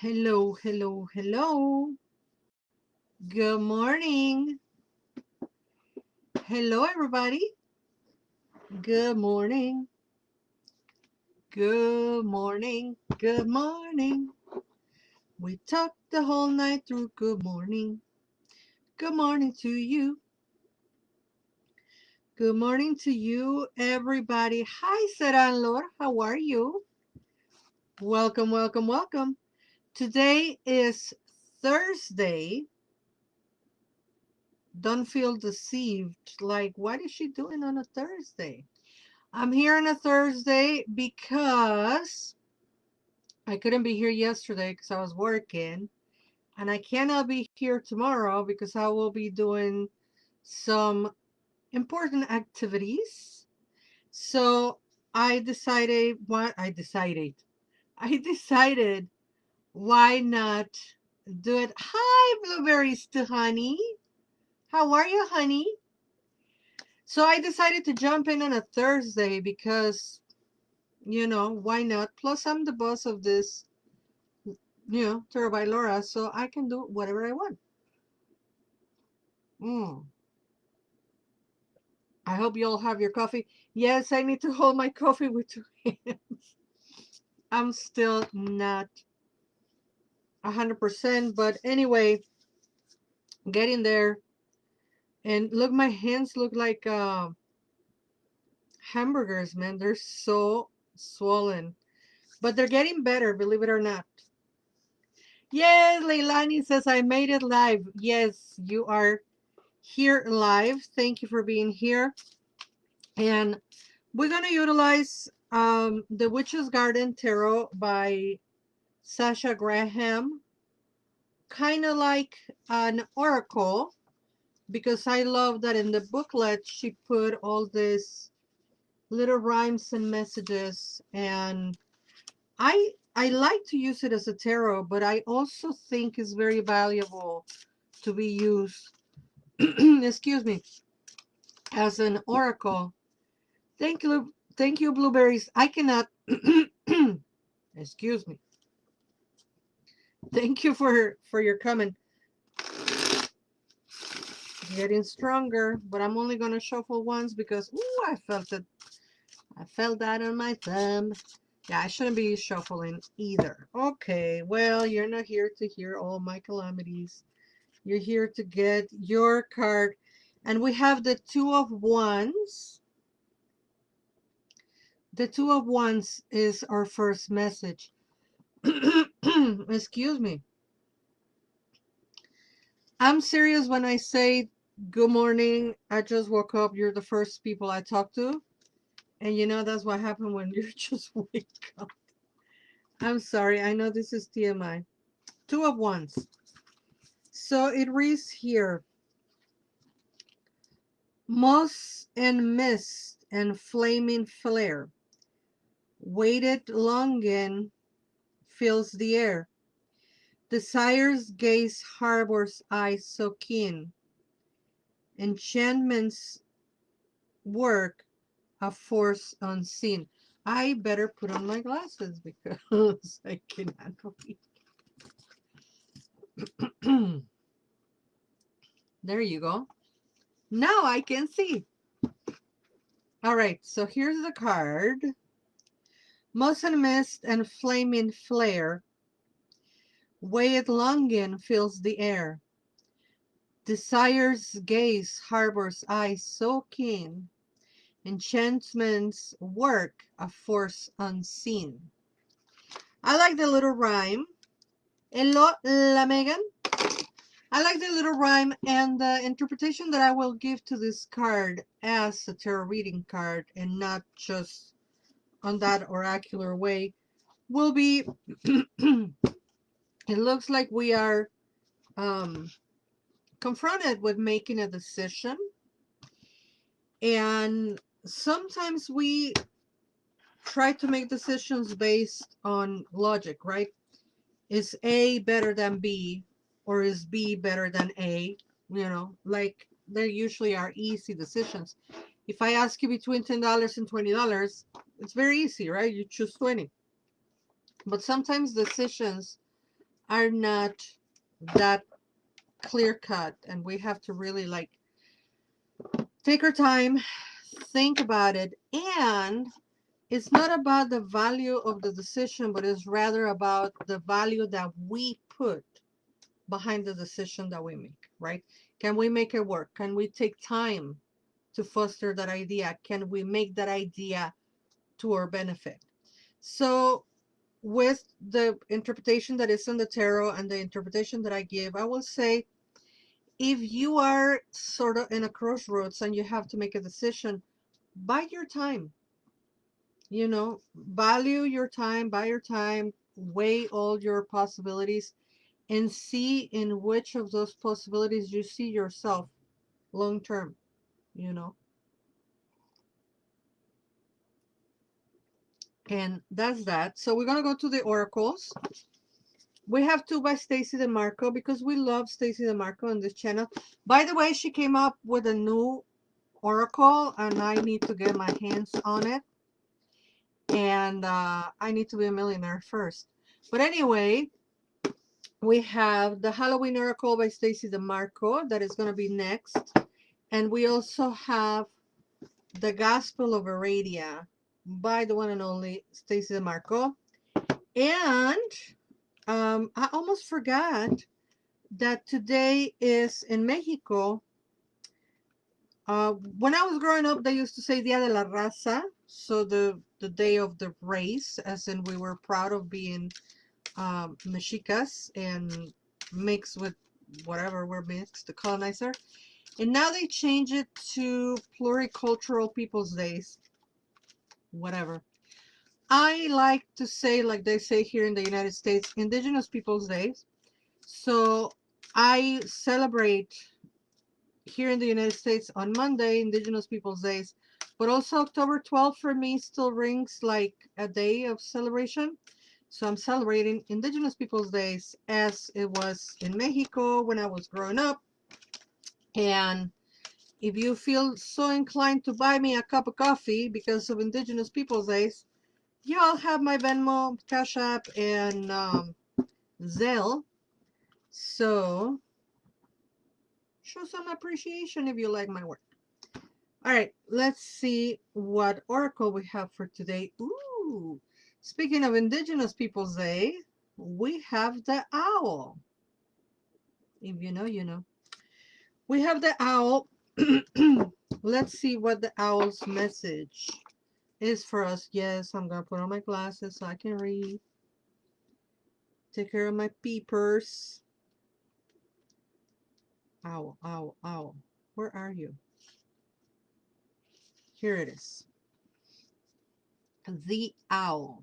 Hello, hello, hello. Good morning. Hello, everybody. Good morning. Good morning. Good morning. We talked the whole night through. Good morning. Good morning to you. Good morning to you, everybody. Hi, Sarah and Laura. How are you? Welcome, welcome, welcome. Today is Thursday. Don't feel deceived. Like, what is she doing on a Thursday? I'm here on a Thursday because I couldn't be here yesterday because I was working, and I cannot be here tomorrow because I will be doing some important activities. So I decided what I decided. I decided why not do it. Hi, blueberries to honey. How are you, honey? So I decided to jump in on a Thursday because why not? Plus, I'm the boss of this, Tara by Laura, so I can do whatever I want. Mm. I hope you all have your coffee. Yes, I need to hold my coffee with two hands. I'm still not 100%, but anyway, getting there. And look, my hands look like hamburgers, man. They're so swollen, but they're getting better, believe it or not. Yes, Leilani says I made it live. Yes, you are here live. Thank you for being here. And we're going to utilize The Witch's Garden Tarot by Sasha Graham, kind of like an oracle, because I love that in the booklet she put all these little rhymes and messages, and I like to use it as a tarot, but I also think it's very valuable to be used, excuse me, as an oracle. Thank you, blueberries. I cannot, excuse me. Thank you for your comment. Getting stronger, but I'm only gonna shuffle once because ooh, I felt it. I felt that on my thumb. Yeah, I shouldn't be shuffling either. Okay, well, you're not here to hear all my calamities. You're here to get your card. And we have the Two of Wands. The Two of Wands is our first message. Excuse me. I'm serious when I say good morning. I just woke up. You're the first people I talk to. And that's what happened when you just wake up. I'm sorry. I know this is TMI. Two of Wands. So it reads here. Moss and mist and flaming flare. Weighted longing fills the air. Desire's gaze harbors eyes so keen. Enchantment's work a force unseen. I better put on my glasses because I cannot read. There you go. Now I can see. All right, so here's the card. Moss and mist and flaming flare. Weighted longing fills the air. Desire's gaze harbors eyes so keen. Enchantment's work a force unseen. I like the little rhyme. Hello, la Megan. I like the little rhyme and the interpretation that I will give to this card as a tarot reading card and not just on that oracular way will be it looks like we are confronted with making a decision, and sometimes we try to make decisions based on logic, right? Is A better than B, or is B better than A? Like there usually are easy decisions. If I ask you between $10 and $20, it's very easy, right? You choose 20. But sometimes decisions are not that clear cut, and we have to really like take our time, think about it, and it's not about the value of the decision, but it's rather about the value that we put behind the decision that we make, right? Can we make it work? Can we take time to foster that idea? Can we make that idea to our benefit? So with the interpretation that is in the tarot and the interpretation that I give, I will say if you are sort of in a crossroads and you have to make a decision, buy your time, you know, value your time, buy your time, weigh all your possibilities, and see in which of those possibilities you see yourself long term, you know. And that's that. So we're gonna go to the oracles. We have two by Stacy DeMarco because we love Stacy DeMarco on this channel. By the way, she came up with a new oracle and I need to get my hands on it. And I need to be a millionaire first. But anyway, we have the Halloween oracle by Stacy DeMarco that is going to be next. And we also have the Gospel of Aradia by the one and only Stacy DeMarco. And I almost forgot that today is in Mexico. When I was growing up, they used to say Dia de la Raza, so the day of the race, as in we were proud of being Mexicas and mixed with whatever we're mixed, the colonizer. And now they change it to Pluricultural People's Days, whatever. I like to say, like they say here in the United States, Indigenous Peoples Days. So I celebrate here in the United States on Monday, Indigenous Peoples Days, but also October 12th for me still rings like a day of celebration. So I'm celebrating Indigenous Peoples Days as it was in Mexico when I was growing up. And if you feel so inclined to buy me a cup of coffee because of Indigenous Peoples Days, yeah, I'll have my Venmo, Cashapp, and Zelle. So show some appreciation if you like my work. All right, let's see what oracle we have for today. Ooh, speaking of Indigenous Peoples Day, we have the owl. If you know, you know. We have the owl. Let's see what the owl's message is for us. Yes, I'm going to put on my glasses so I can read. Take care of my peepers. Owl, owl, owl. Where are you? Here it is. The owl.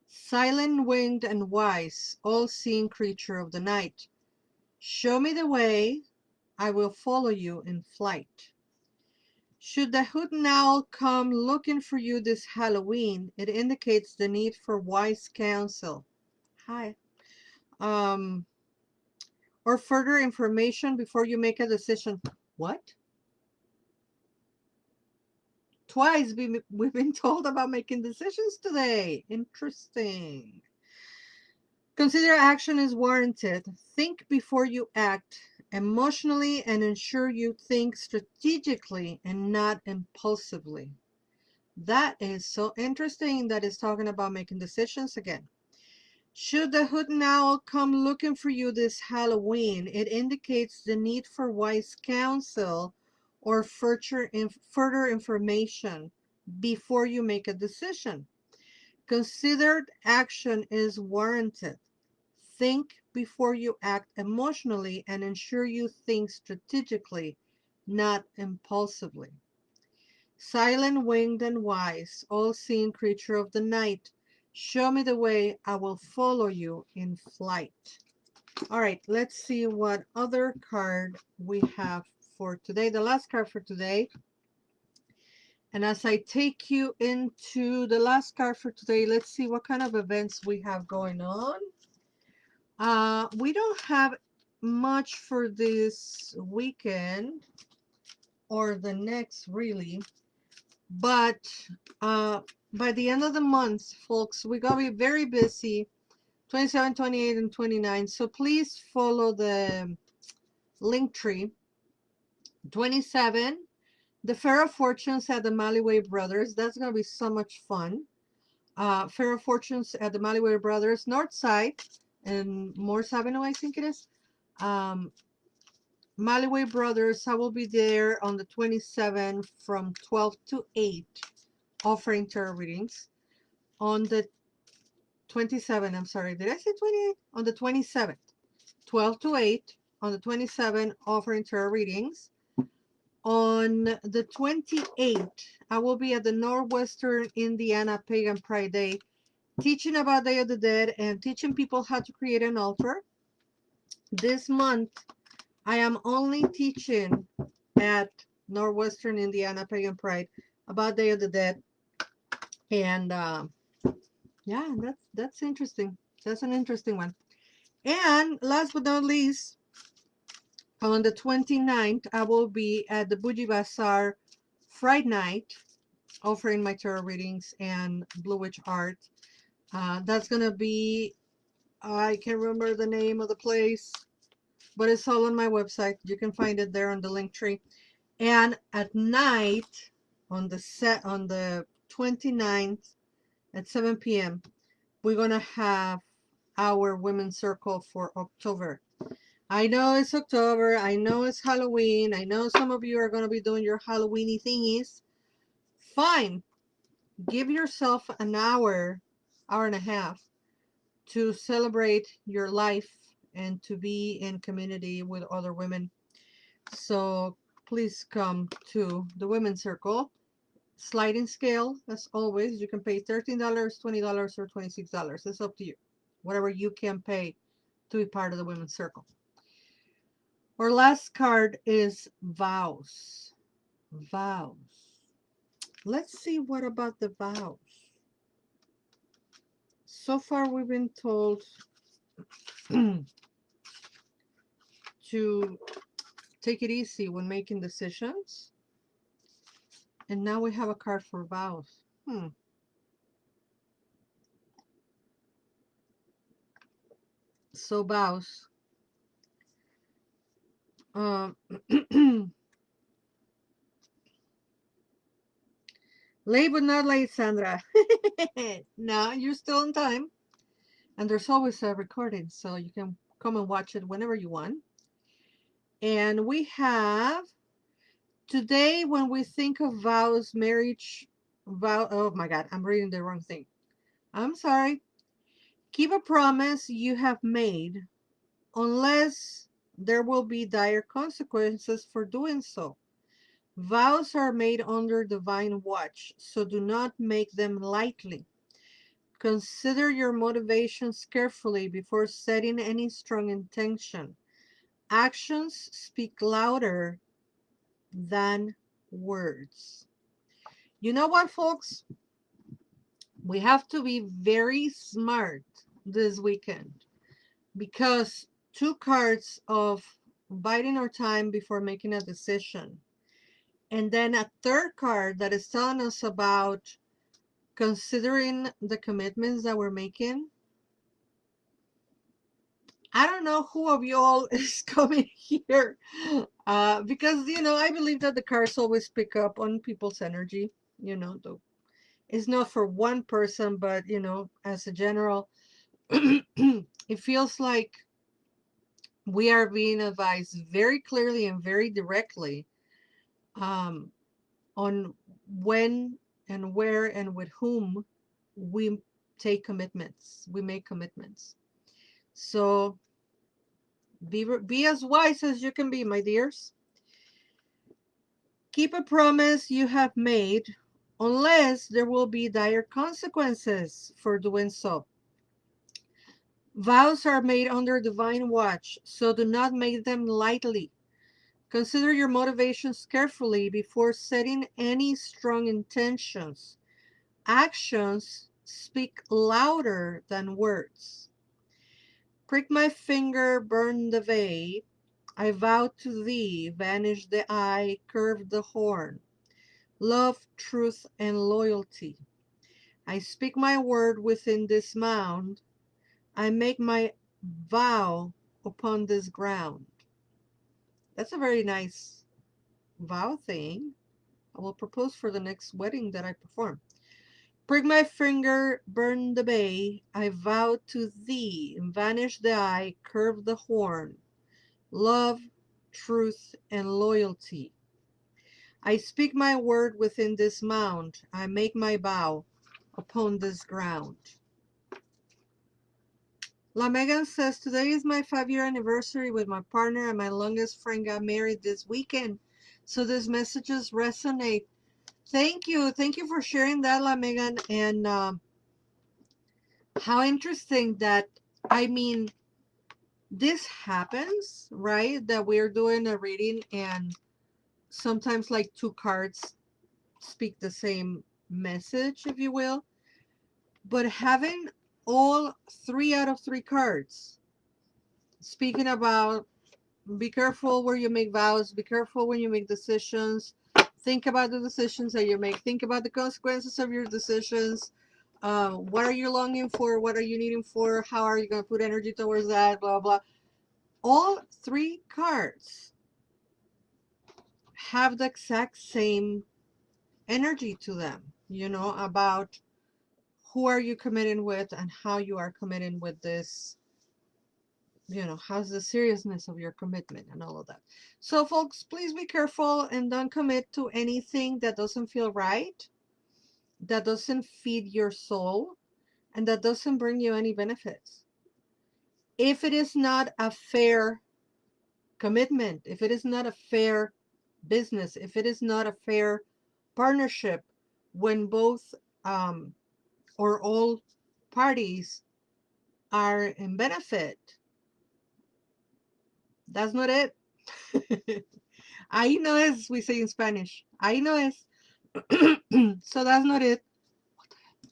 Silent, winged, and wise, all-seeing creature of the night. Show me the way, I will follow you in flight. Should the hoot owl come looking for you this Halloween, it indicates the need for wise counsel. Hi. Um, or further information before you make a decision. What? Twice we've been told about making decisions today. Interesting. Consider action is warranted. Think before you act emotionally and ensure you think strategically and not impulsively. That is so interesting. That is talking about making decisions again. Should the hoot owl come looking for you this Halloween, it indicates the need for wise counsel or further information before you make a decision. Considered action is warranted. Think before you act emotionally and ensure you think strategically, not impulsively. Silent, winged, and wise, all-seeing creature of the night, show me the way, I will follow you in flight. All right, let's see what other card we have for today. The last card for today. And as I take you into the last card for today, let's see what kind of events we have going on. We don't have much for this weekend or the next really, but by the end of the month, folks, we're gonna be very busy 27, 28, and 29. So please follow the link tree. 27, the Fair of Fortunes at the Maliway Brothers. That's going to be so much fun. Fair of Fortunes at the Maliway Brothers, North Side, and Morse Avenue, I think it is. Um, Maliway Brothers, I will be there on the 27th from 12 to 8, offering tarot readings. On the 27th, I'm sorry, did I say 28? On the 27th, 12 to 8. On the 27th, offering tarot readings. On the 28th, I will be at the Northwestern Indiana Pagan Pride Day, teaching about Day of the Dead and teaching people how to create an altar. This month, I am only teaching at Northwestern Indiana Pagan Pride about Day of the Dead, and yeah, that's interesting. That's an interesting one. And last but not least, on the 29th, I will be at the Bougie Bazaar Friday night, offering my tarot readings and Blue Witch art. That's gonna be, I can't remember the name of the place, but it's all on my website. You can find it there on the link tree. And at night, on the 29th at 7 p.m., we're gonna have our women's circle for October. I know it's October. I know it's Halloween. I know some of you are gonna be doing your Halloweeny thingies. Fine. Give yourself an hour, hour and a half to celebrate your life and to be in community with other women. So please come to the Women's Circle. Sliding scale, as always. You can pay $13, $20, or $26. It's up to you. Whatever you can pay to be part of the Women's Circle. Our last card is vows. Vows. Let's see what about the vows. So far we've been told to take it easy when making decisions. And now we have a card for vows. So vows. Late but not late, Sandra. No, you're still in time. And there's always a recording, so you can come and watch it whenever you want. And we have today, when we think of vows, marriage, oh my God, I'm reading the wrong thing. I'm sorry. Keep a promise you have made, unless there will be dire consequences for doing so. Vows are made under divine watch, so do not make them lightly. Consider your motivations carefully before setting any strong intention. Actions speak louder than words. You know what, folks? We have to be very smart this weekend, because two cards of biding our time before making a decision, and then a third card that is telling us about considering the commitments that we're making. I don't know who of y'all is coming here, because I believe that the cards always pick up on people's energy. Though it's not for one person, but as a general, it feels like we are being advised very clearly and very directly, um, on when and where and with whom we take commitments. We make commitments. So be as wise as you can be, my dears. Keep a promise you have made, unless there will be dire consequences for doing so. Vows are made under divine watch, so do not make them lightly. Consider your motivations carefully before setting any strong intentions. Actions speak louder than words. Prick my finger, burn the veil. I vow to thee, vanish the eye, curve the horn. Love, truth, and loyalty. I speak my word within this mound. I make my vow upon this ground. That's a very nice vow thing. I will propose for the next wedding that I perform. Prick my finger, burn the bay. I vow to thee, vanish the eye, curve the horn. Love, truth, and loyalty. I speak my word within this mound. I make my vow upon this ground. La Megan says, today is my 5-year anniversary with my partner and my longest friend got married this weekend. So these messages resonate. Thank you. Thank you for sharing that, La Megan. And how interesting that, I mean, this happens, right? That we're doing a reading and sometimes like two cards speak the same message, if you will. But having all 3 out of 3 cards speaking about be careful where you make vows, be careful when you make decisions, think about the decisions that you make, think about the consequences of your decisions. What are you longing for? What are you needing for? How are you going to put energy towards that? Blah, blah. All 3 cards have the exact same energy to them, about who are you committing with and how you are committing with this, how's the seriousness of your commitment and all of that. So folks, please be careful and don't commit to anything that doesn't feel right, that doesn't feed your soul, and that doesn't bring you any benefits. If it is not a fair commitment, if it is not a fair business, if it is not a fair partnership, when both or all parties are in benefit, that's not it. Ahí no es, we say in Spanish. Ahí no es. So that's not it.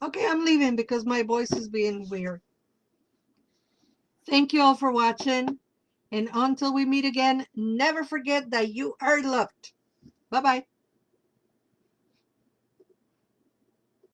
Okay, I'm leaving because my voice is being weird. Thank you all for watching. And until we meet again, never forget that you are loved. Bye-bye.